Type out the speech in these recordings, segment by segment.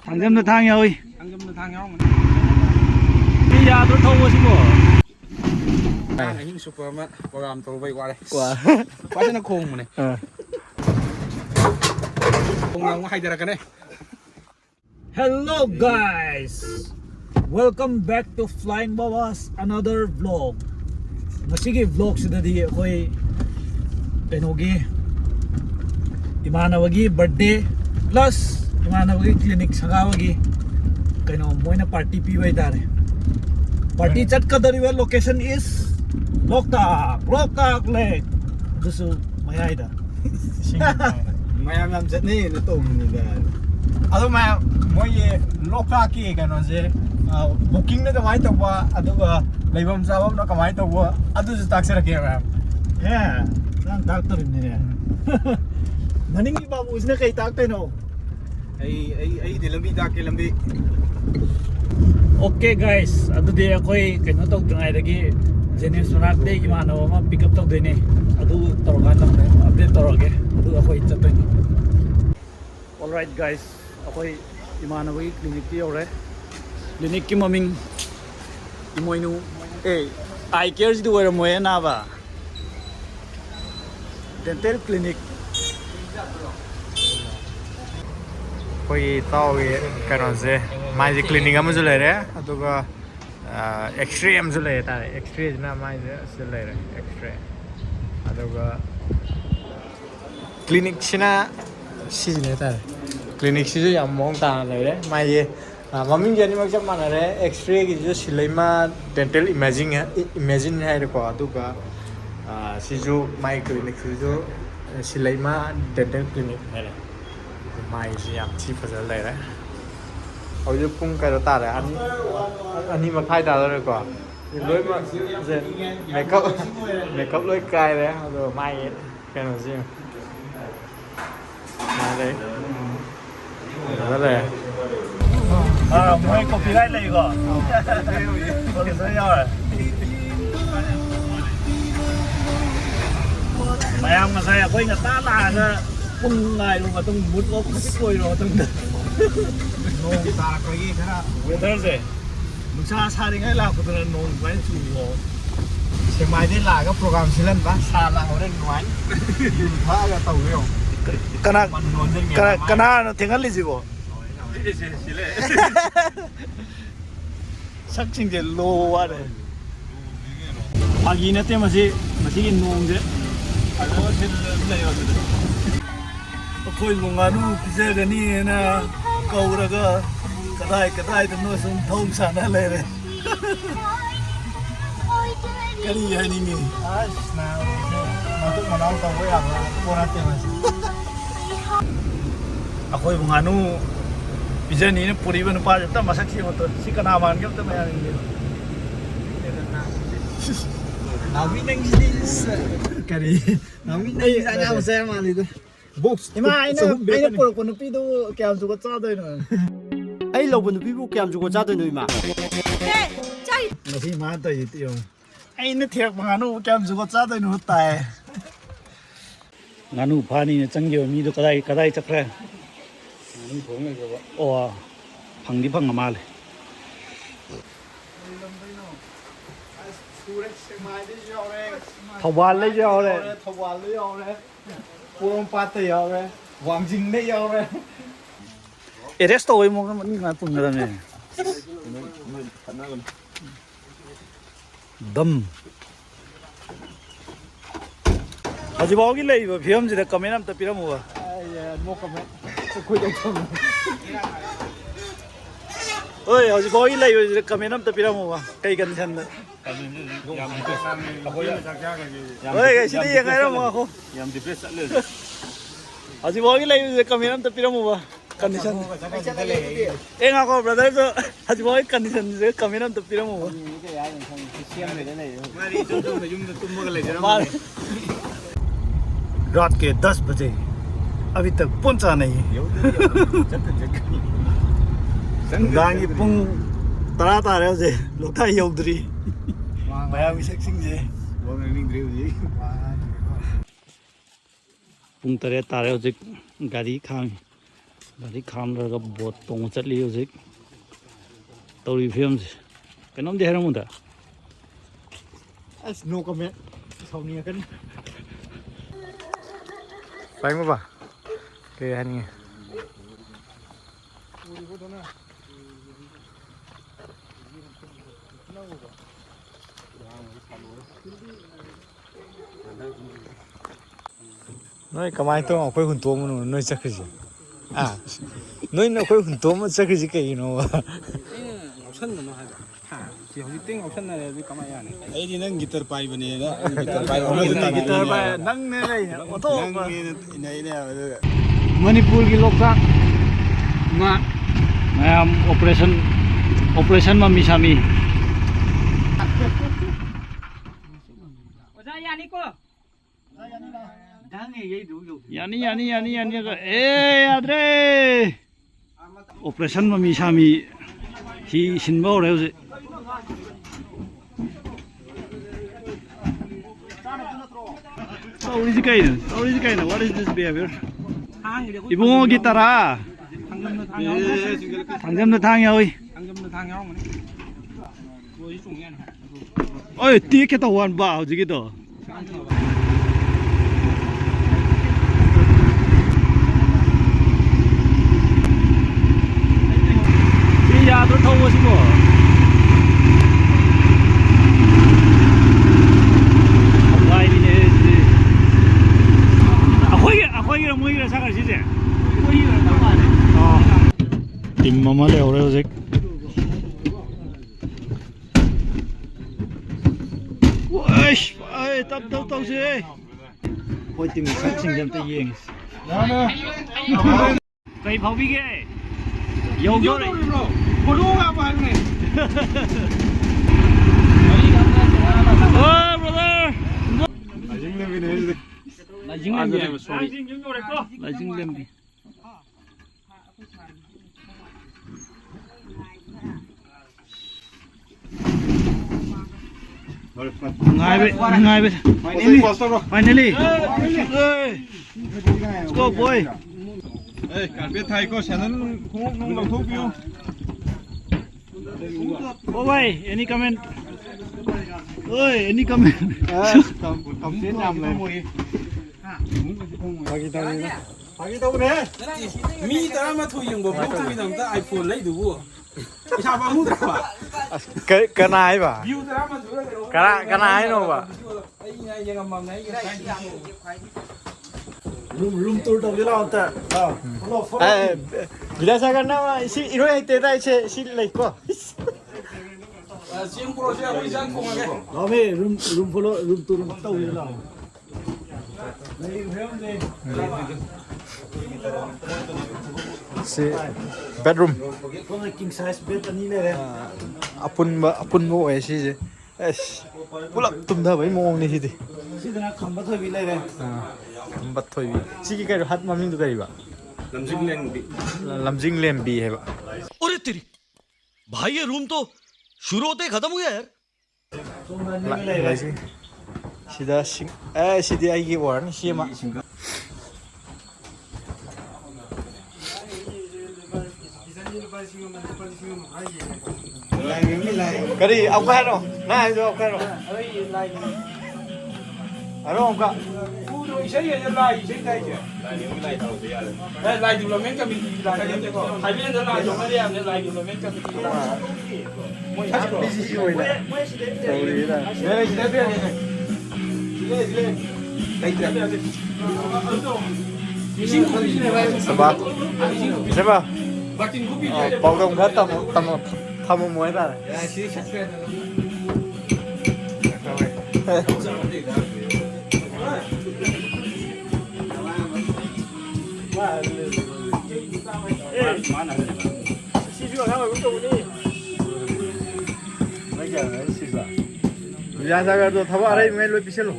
Thằng thang nhau ơi. Thang nhau mà. Bây giờ tôi thông qua xíu. Này hình super mà program tôi vay qua đây. Quá cho nó khôn mà này. Khôn nhau hay ra cái này. Hello guys. Welcome back to Flyingbaba's another vlog. Masigi vlog sida di koi penogi imanawagi birthday plus imanawagi clinic sangawagi kaino moina party piwai dare. Party chat kadariwa location is Loktak Lake. Dusu mayaida. Mayam nam jatne na to ni ga. Ado ma moi Loktak ki kaino je booking na kamai tawba aduga leibam sabam na kamai tawba adu ju taksara ke ba. Yeah, nang doctor ni ya. Maningi babu isna kai tak no. Ay di lambi tak ke lambi. Okay guys, adu de koi kaino tok jangai dagi Jenis sunak de gimana ma pick up tok de ne. Adu torogan tok update toroge. Adu akoi chatoi. All right guys, akoi gimana wi clinic ti ore. Clinic ki maming imoinu eye care ji duwer moe na ba. Dental clinic. Koi tao kaino je mai clinic amu le re aduga X-ray am le ta X-ray na mai je le re X-ray aduga clinic china si ne ta clinic si yam mong ta le re mai ye maming jani mak chap mana re X-ray ki jo silaima dental imagine hai re ko aduga si jo mai clinic si jo silaima dental clinic hai re mai ji yam chi phazal le re au ju pung kai ta re ani makhai ta rồi ko loi ma je makeup loi kai re rồi mai cái nào gì đây đó là Moi copyright le go. Ko sai ya re. Mayam nga saya koi nga ta ga pung ngai lu ma tung mut op cái koi ro tung. nong ta koi gi khara Weather se. Nusa sari ngai la ko ta nong bai chu go. se mai đi là các program silen ba sa la ho den nuai yu tha ga tau yo Kana no tengal li jibo. Sak ching je lo wa de. Agi na te masi ki nong je. Alo sil le yo de. Koi lunganu pise ga ni na kaura ga kadai de no sum thong sa na le re. Kari ya ni ni. as na matuk manau tau we ang pora te mas Akoi bunganu pise ni puri ban pa ta masak si moto si kana man gam ta maya ni. nawi nang is Kari. nawi nang sa nga sa ma li box Ima aina puro ko nupi do kya su ko cha doi no. Ai lâu bần bì bu kèm cho cha đời người mà. Masi ma ta yi ti yo. Ai na thiak bunganu kya su ko cha doi no tai. Nganu phani ne changyo mi do kadai chakra. ni thong le ga Oh, phang di phang ma le. Thawal le yo re. thawal le yo re purong pat te yo re wangjing le yo re Eres to mo ni nga pung na ne. Dam. Aji bawgi le ba phiam ji da comment am ta piram wa. ai no comment khui dai thong Oi, aji bawgi le ba comment am ta piram wa. Kai kan chan da. Oi, cái gì vậy ngay đó mà không? yam depress le Aji bawgi le ba comment am ta piram wa. Condition. Eh nga ko brother so aji bawgi condition je comment am ta piram wa. mari chong chong yum tum ma le jara रात के 10 बजे अभी तक पहुंचा नहीं है दांगी पुंग तरा तारे से लोटा यौद्री ꯃꯌꯥꯝꯒꯤ ꯁꯛꯁꯤꯡꯁꯦ ꯋꯥꯡꯅꯅꯤꯡꯗ꯭ꯔꯦ ꯍꯧꯖꯤꯛ ꯄꯨꯡ 8 ꯇꯥꯔꯦ ꯍꯧꯖꯤꯛ ꯒꯥꯔꯤ ꯈꯥꯝꯂꯒ ꯕꯣꯠ ꯇꯣꯡꯕ ꯆꯠꯂꯤ ꯍꯧꯖꯤꯛ ꯇꯧꯔꯤꯕ ꯐꯤꯕꯝꯁꯦ ꯀꯩꯅꯣꯝꯗꯤ ꯍꯥꯏꯔꯝꯃꯨꯗ ꯑꯁ ꯅꯣ ꯀꯃꯦꯟ ꯁꯥꯎꯅꯤꯡꯉꯛꯀꯅꯤ ꯐ꯭ꯂꯥꯏꯡꯕꯥꯕꯥ ꯀꯩ ꯍꯥꯏꯅꯤꯡꯉꯤ ꯅꯣꯏ ꯀꯃꯥꯏꯅ ꯇꯧꯔ ꯑꯩꯈꯣꯏ ꯍꯨꯟꯇꯣꯛꯑꯝꯕꯅꯣ ꯅꯣꯏ ꯆꯠꯈ꯭ꯔꯤꯁꯦ ꯅꯣꯏꯅ ꯑꯩꯈꯣꯏ ꯍꯨꯟꯇꯣꯛꯑꯝꯃ ꯆꯠꯈ꯭ꯔꯤꯁꯦ ꯀꯩꯒꯤꯅꯣꯕ ꯉꯥꯎꯁꯟꯒꯅꯣ ꯍꯥꯏꯕ ꯁꯤ ꯍꯧꯖꯤꯛꯇꯤ ꯉꯥꯎꯁꯟꯅꯔꯦ ꯀꯃꯥꯏ ꯌꯥꯅꯤ ꯑꯩꯗꯤ ꯅꯪ ꯒꯤꯇꯔ ꯄꯥꯏꯕꯅꯦꯅ ꯃꯅꯤꯄꯨꯔꯒꯤ ꯂꯣꯛꯇꯥꯛ ꯃꯌꯥꯝ ꯑꯣꯄꯔꯦꯁꯟ ꯃꯃꯤ ꯁꯥꯃꯤ ꯑꯣꯖꯥ ꯌꯥꯅꯤꯀꯣ ꯌꯥꯅꯤ ꯌꯥꯗ꯭ꯔꯦ ꯑꯣꯄꯔꯦꯁꯟ ꯃꯃꯤ ꯁꯥꯃꯤ ꯍꯤ ꯁꯤꯟꯕ ꯍꯧꯔꯦ ꯍꯧꯖꯤꯛ Tꯧꯔꯤꯁꯤ ꯀꯩꯅꯣ what is this behavior 이봉호기 따라 당점도 탕 야오이 어이 띠게 또 원바 저기도 이 야도 타고 싶어 아코이랑 모이랑 사갈시지 아코이랑 똑같네 뒷마마 레오레 오직 와이씨 아이 땀시 거의 팀이 상승점 때 이행했어 거의 법이게 여겨래 고등어하고 하네 어 브라더 라징냄비 Finally. Let's go, boy. Hey, carpet thai ko channel không lồng thuốc view. Oh, boy, any comment? Oi, any comment? Cầm tiến làm này. Bagi tahu nè. Mi tara mà thôi dùng bộ thôi làm ta iPhone lấy đủ. Sao mà mua được à? Cái này bà. View tara mà thôi. Cái này nó bà. Ai này giờ ngầm này cái này. Room tour đâu đi làm ta? Bidasarkan nama si Iro yang tera si like ko. Siang pro siang aku siang kong agak. Kami room tour tahu je lah. Si bedroom. Kau king size bed ni le. Apun mo eh si je. Pulak tumda bai mong ni si di. Si dah nak kambat hobi le. Kambat thoi bi. Si ki kai hat maming tu kai ba. Lamjing lembi है बा. अरे तेरी भाई ये room तो शुरू होते ही खत्म हो गया यार Lagi. Sida sing sidi ai gi warn si ma. Kari apa hano? Nah itu apa hano? Aro ông ka. Isai ya lai isai tai je. Lai development ka bi lai ka je ko. Highway da lai jong dia ne lai development ka bi. Moi ha ko. Busy si oi la. Sorry la. Ne ne ne ne. Ile. Dai tra. Ising ko bi ne lai. Sabah. Sabah. Batin ko bi. Pau dong kha tam muai ta. Ya si sakre. Bidasarkan tu thaba arai mai loi piselo.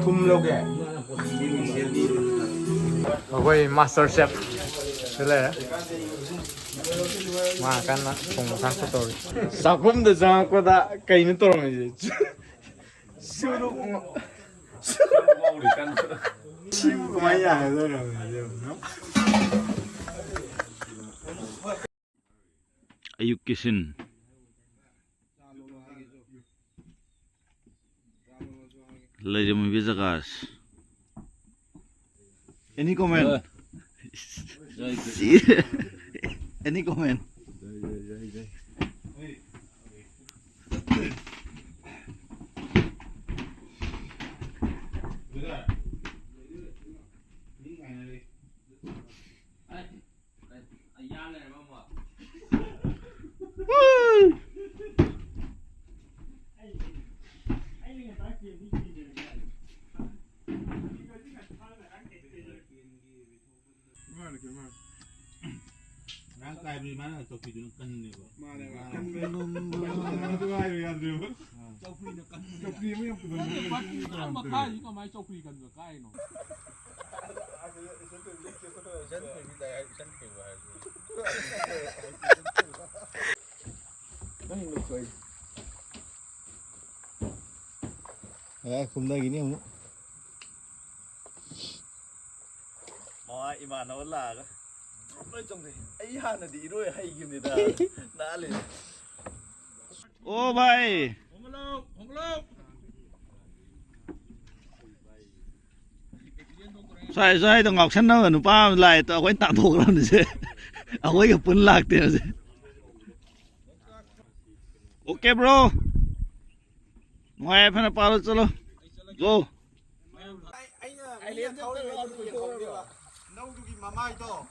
Thum lo ke. Oi master chef. Sila. มากันนะคงทักสตอรี่สักคมเดือดจังก็ได้ใครนึกตัวมั้ยชิวลูกชิวไม่อยากเลยเนาะ Education. Lejam Vizagas. Any comment? Any comment? Cùng đây gini không? Mọi iman nó là nói chung thì ấy han là đi đôi hay gì đó đã liền. Ô bay. Sai sai tao ngọc sẵn nó nó ba lại tao quay tạm thuộc lắm rồi. À quay gặp phân lạc tiền rồi. Ok bro. Ngoài phải là bao chalo. Go. Anh liên thấu đi con tôi không đi ạ. Nấu cái gì mà mai to.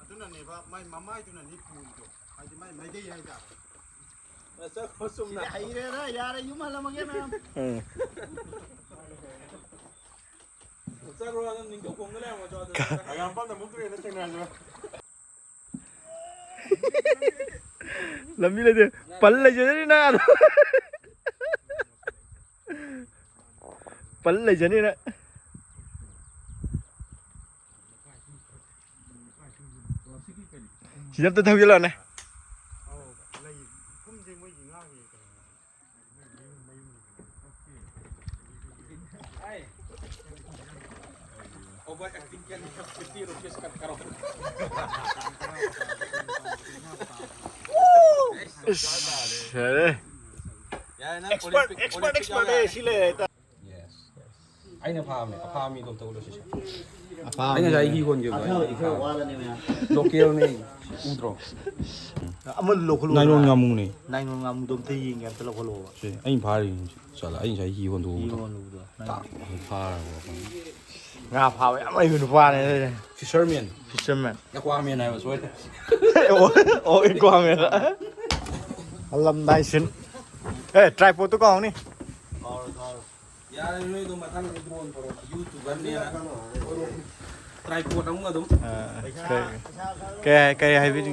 Tôi là này và mai mà mai tôi là nếp bùn to. Hay thì mai đây hay cả. Mà sao có sung này? Hay đấy đó, ya đây chúng mà làm cái nào? Sao rồi anh mình chụp cùng cái nào mà cho. Làm bao giờ muốn tôi nó thành nào rồi. Làm gì đây? Bắn lại cho đi nào. Bắn lại cho đi nào. Chỉ dám tôi theo cái lần này. Expert đây xí lệ. Anh là farm này, farm mình Loktak lo sih. Anh Anh là gì con nhiều vậy? Lokal này, udro. Amun lokal. Nai non ngamu này. Nai non ngamu dom thi ngam telo kolo. Sih, anh farm, salah anh là gì con udro. Tak, farm. Ngà phao ấy, mấy người qua này. Fisherman. Fisherman. Aquaman này mà rồi. Ôi, Aquaman đó. Lâm Đại Sinh. Ê, tripod tôi còn đi. Ya, ini tu macam drone por YouTube kan ni. Tripod kamu nggak tu? Cái hay biết.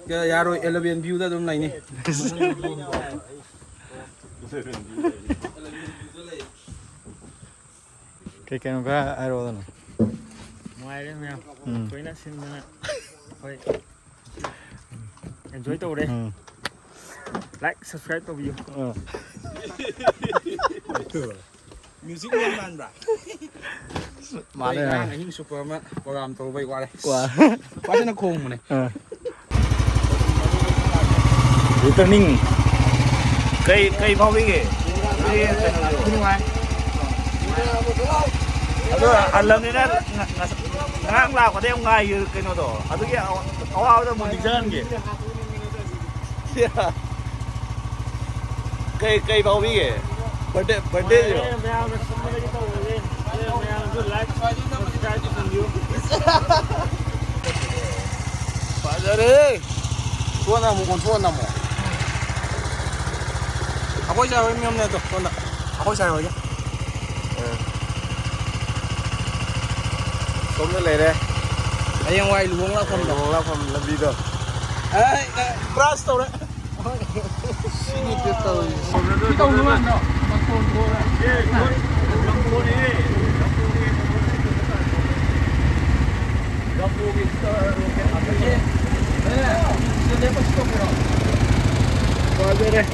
Cái ya rồi eleven view ta tu này ni. Cái nó có ai rồi đó. Ngoài đấy mèo. Tôi đã xin nữa. Thôi. Enjoy tôi đây. Like, subscribe to video. Music nhân man bra. Mà đây này. Anh Superman, program tôi vậy qua đây. Qua. Qua cho nó khùng này. Returning. Cây bao cái gì? Bên ngoài. Anh lần này ngang lao có đeo ngay cái nó đó. À tôi kia áo ra một đi dân kì. Cây bao cái gì? Birthday rồi. Pak Jari. Tuan namu, kon tuan namu. Aku cari minum ni tu, tuan tak. Aku cari lagi. Sống cái này đây. Ayah yang wai luang lah pun. Luang lah pun lebih dah. Beras tau tak? Sini tu tahu. Kita uluan tak? Makon tu lah. Gambu Mister, 와저래.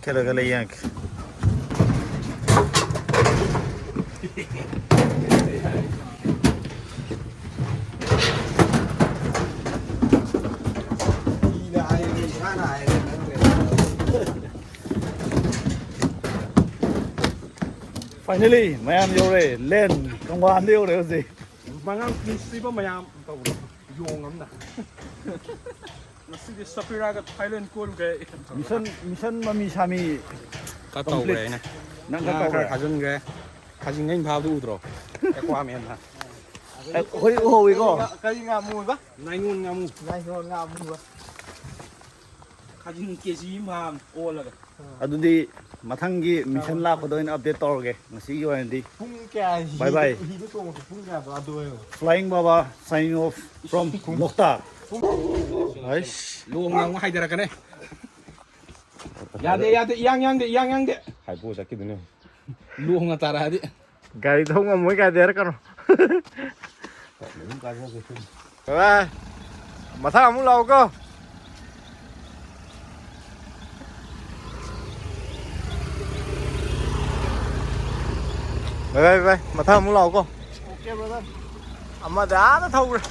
Kala yank. Finally, mayam yore, len, kangwan yore ozi. Mangang prinsipal mayam tau yong am na. Nasi di sapira ka Thailand ko ke. Mission mami sami. Ka tau re na. Nang Ka kataw. kajun ge. Kajin ngai phao du udro. Ka kwa men na. Hoi ho iko. Cây ngà mùi bác. Nai ngun ngamu. Ngay ngon ngà mùi bác. Kajin keji pham all la. Adudi mathanggi mission la ko doin update torge. Ngasi gi wandi. Phung kè. Bye bye. Hi nó tuồng phung kè vào đuôi. Flyingbaba signing off from Loktak. Aish. Luong ngamu hai dara kane. Ya de yang de. Hai po sakit ni. Luong atara di. Gari thông mà mỗi cái đấy con. Bye bye. Mà thằng muốn lâu cơ. Bye bye. Mà thằng muốn lâu cơ. Ok brother. Mà đá nó thâu rồi.